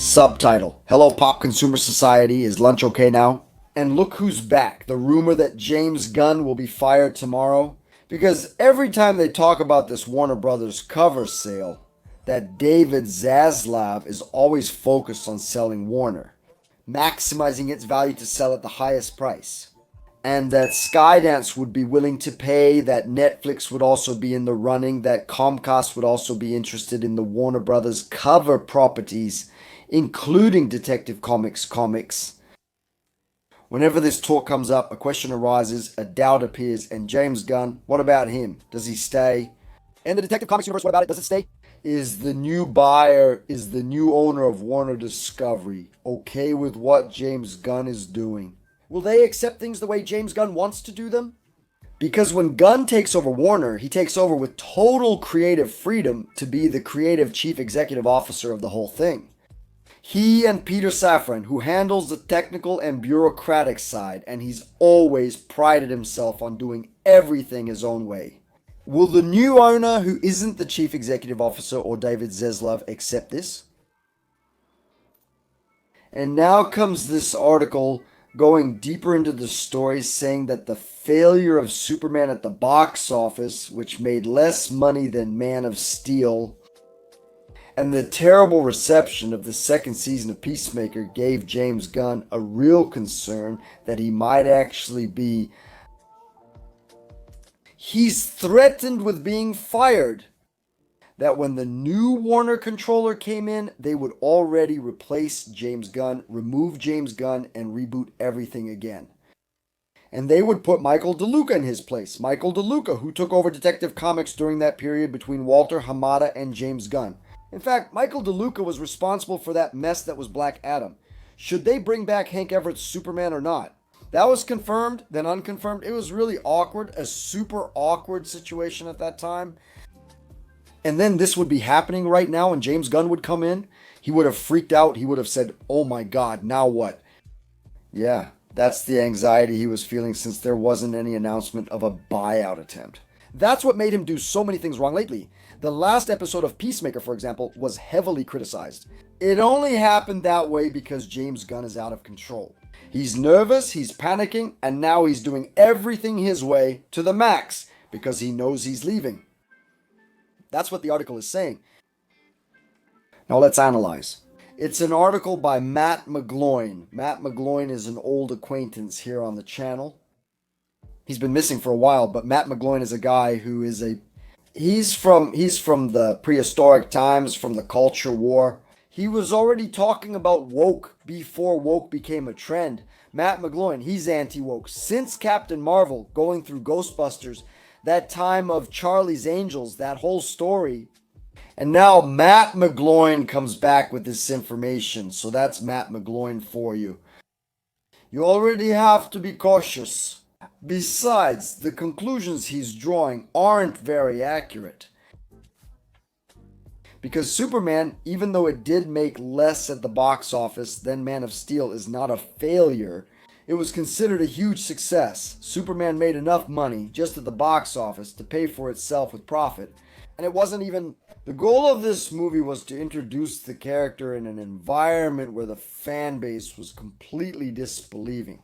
Subtitle: Hello Pop Consumer Society, is lunch okay now? And look who's back. The rumor that James Gunn will be fired tomorrow. Because every time they talk about this Warner Brothers cover sale, that David Zaslav is always focused on selling Warner, maximizing its value to sell at the highest price. And that Skydance would be willing to pay, that Netflix would also be in the running, that Comcast would also be interested in the Warner Brothers cover properties, including Detective Comics. Whenever this talk comes up, a question arises, a doubt appears, and James Gunn, what about him? Does he stay? And the Detective Comics universe, what about it? Does it stay? Is the new buyer, is the new owner of Warner Discovery okay with what James Gunn is doing? Will they accept things the way James Gunn wants to do them? Because when Gunn takes over Warner, he takes over with total creative freedom to be the creative chief executive officer of the whole thing. He and Peter Safran, who handles the technical and bureaucratic side, and he's always prided himself on doing everything his own way. Will the new owner, who isn't the chief executive officer or David Zaslav, accept this? And now comes this article going deeper into the story, saying that the failure of Superman at the box office, which made less money than Man of Steel, and the terrible reception of the second season of Peacemaker gave James Gunn a real concern that he might actually be... He's threatened with being fired. That when the new Warner controller came in, they would already replace James Gunn, remove James Gunn, and reboot everything again. And they would put Michael DeLuca in his place. Michael DeLuca, who took over Detective Comics during that period between Walter Hamada and James Gunn. In fact, Michael DeLuca was responsible for that mess that was Black Adam. Should they bring back Hank Everett's Superman or not? That was confirmed, then unconfirmed. It was really awkward, a super awkward situation at that time. And then this would be happening right now and James Gunn would come in. He would have freaked out. He would have said, oh my God, now what? Yeah, that's the anxiety he was feeling since there wasn't any announcement of a buyout attempt. That's what made him do so many things wrong lately. The last episode of Peacemaker, for example, was heavily criticized. It only happened that way because James Gunn is out of control. He's nervous, he's panicking, and now he's doing everything his way to the max because he knows he's leaving. That's what the article is saying. Now let's analyze. It's an article by Matt McGloin. Matt McGloin is an old acquaintance here on the channel. He's been missing for a while, but Matt McGloin is a guy who is He's from the prehistoric times, from the culture war. He was already talking about woke before woke became a trend. Matt McGloin, he's anti-woke. Since Captain Marvel, going through Ghostbusters, that time of Charlie's Angels, that whole story. And now Matt McGloin comes back with this information. So that's Matt McGloin for you. You already have to be cautious. Besides, the conclusions he's drawing aren't very accurate. Because Superman, even though it did make less at the box office than Man of Steel, is not a failure. It was considered a huge success. Superman made enough money just at the box office to pay for itself with profit. And it wasn't even... The goal of this movie was to introduce the character in an environment where the fan base was completely disbelieving.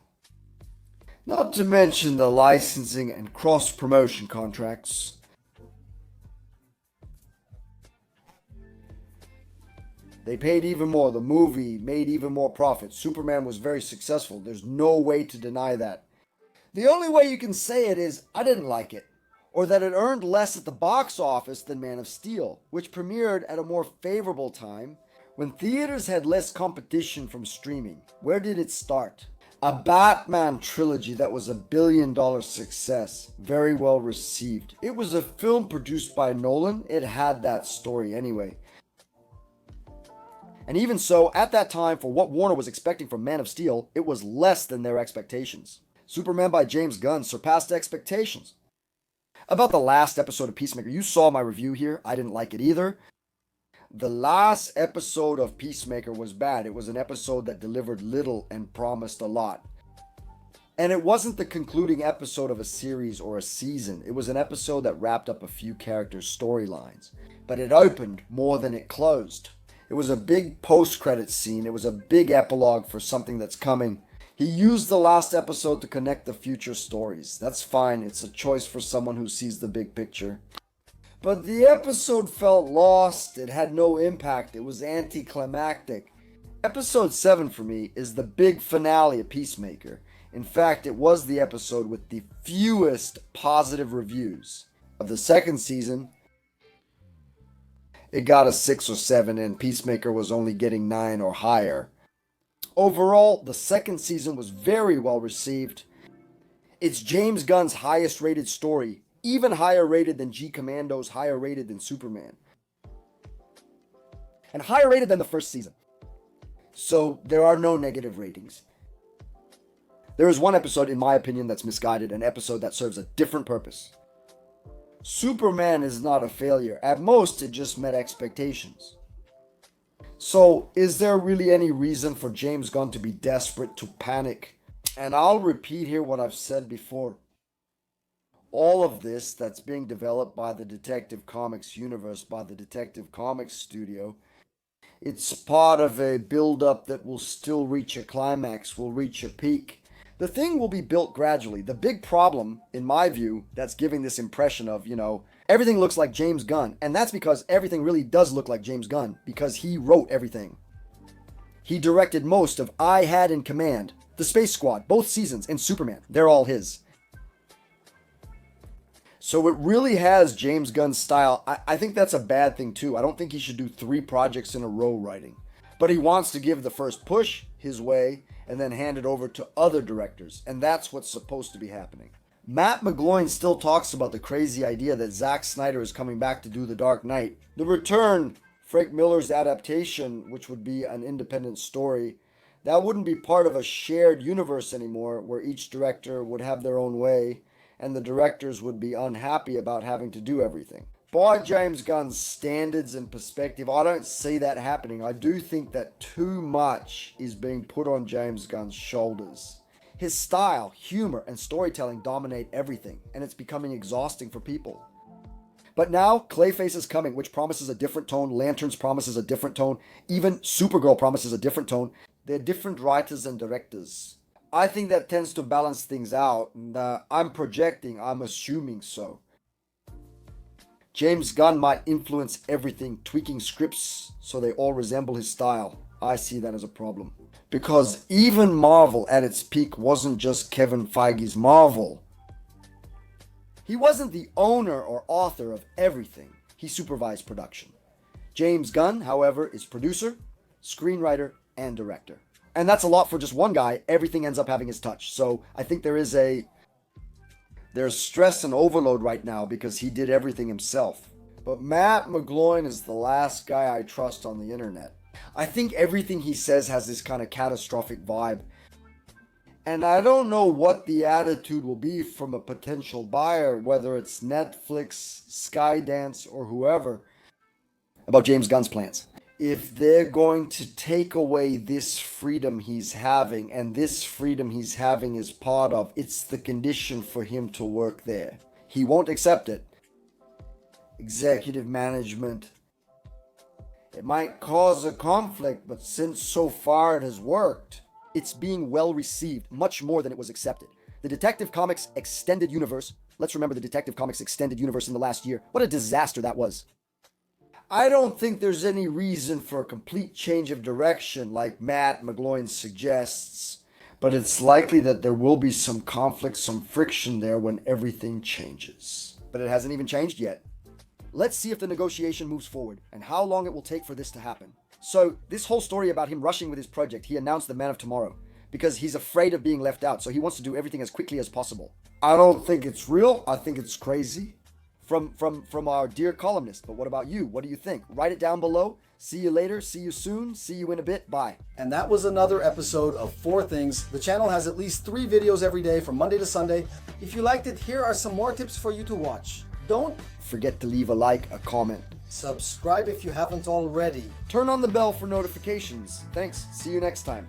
Not to mention the licensing and cross-promotion contracts. They paid even more. The movie made even more profit. Superman was very successful. There's no way to deny that. The only way you can say it is, I didn't like it. Or that it earned less at the box office than Man of Steel, which premiered at a more favorable time when theaters had less competition from streaming. Where did it start? A Batman trilogy that was $1 billion success, very well received. It was a film produced by Nolan. It had that story anyway. And even so, at that time, for what Warner was expecting from Man of Steel, it was less than their expectations. Superman by James Gunn surpassed expectations. About the last episode of Peacemaker, you saw my review here. I didn't like it either. The last episode of Peacemaker was bad. It was an episode that delivered little and promised a lot. And it wasn't the concluding episode of a series or a season. It was an episode that wrapped up a few characters' storylines. But it opened more than it closed. It was a big post-credit scene. It was a big epilogue for something that's coming. He used the last episode to connect the future stories. That's fine. It's a choice for someone who sees the big picture. But the episode felt lost. It had no impact. It was anticlimactic. Episode 7 for me is the big finale of Peacemaker. In fact, it was the episode with the fewest positive reviews. Of the second season, it got a 6 or 7, and Peacemaker was only getting 9 or higher. Overall, the second season was very well received. It's James Gunn's highest rated story, even higher rated than G Commando's, higher rated than Superman, and higher rated than the first season. So there are no negative ratings. There is one episode, in my opinion, that's misguided, an episode that serves a different purpose. Superman is not a failure. At most, it just met expectations. So, is there really any reason for James Gunn to be desperate, to panic? And I'll repeat here what I've said before. All of this that's being developed by the Detective Comics universe, by the Detective Comics studio, it's part of a build-up that will still reach a climax, will reach a peak. The thing will be built gradually. The big problem, in my view, that's giving this impression of, everything looks like James Gunn. And that's because everything really does look like James Gunn, because he wrote everything. He directed most of I Had in Command, The Space Squad, both seasons, and Superman. They're all his. So it really has James Gunn's style. I think that's a bad thing too. I don't think he should do 3 projects in a row writing. But he wants to give the first push his way and then hand it over to other directors. And that's what's supposed to be happening. Matt McGloin still talks about the crazy idea that Zack Snyder is coming back to do The Dark Knight. The Return, Frank Miller's adaptation, which would be an independent story, that wouldn't be part of a shared universe anymore where each director would have their own way and the directors would be unhappy about having to do everything. By James Gunn's standards and perspective, I don't see that happening. I do think that too much is being put on James Gunn's shoulders. His style, humor, and storytelling dominate everything, and it's becoming exhausting for people. But now, Clayface is coming, which promises a different tone. Lanterns promises a different tone. Even Supergirl promises a different tone. They're different writers and directors. I think that tends to balance things out, and I'm assuming so. James Gunn might influence everything, tweaking scripts so they all resemble his style. I see that as a problem. Because even Marvel at its peak wasn't just Kevin Feige's Marvel. He wasn't the owner or author of everything. He supervised production. James Gunn, however, is producer, screenwriter, and director. And that's a lot for just one guy. Everything ends up having his touch. So I think there's stress and overload right now because he did everything himself. But Matt McGloin is the last guy I trust on the internet. I think everything he says has this kind of catastrophic vibe. And I don't know what the attitude will be from a potential buyer, whether it's Netflix, Skydance, or whoever, about James Gunn's plans. If they're going to take away this freedom he's having, and this freedom he's having is part of, it's the condition for him to work there. He won't accept it. Executive management. It might cause a conflict, but since so far it has worked, it's being well received, much more than it was accepted. The Detective Comics Extended Universe, let's remember the Detective Comics Extended Universe in the last year. What a disaster that was. I don't think there's any reason for a complete change of direction like Matt McGloin suggests, but it's likely that there will be some conflict, some friction there when everything changes. But it hasn't even changed yet. Let's see if the negotiation moves forward and how long it will take for this to happen. So, this whole story about him rushing with his project, he announced the Man of Tomorrow because he's afraid of being left out, so he wants to do everything as quickly as possible. I don't think it's real. I think it's crazy. From our dear columnist. But what about you? What do you think? Write it down below. See you later. See you soon. See you in a bit. Bye. And that was another episode of 4 Things. The channel has at least 3 videos every day from Monday to Sunday. If you liked it, here are some more tips for you to watch. Don't forget to leave a like, a comment. Subscribe if you haven't already. Turn on the bell for notifications. Thanks. See you next time.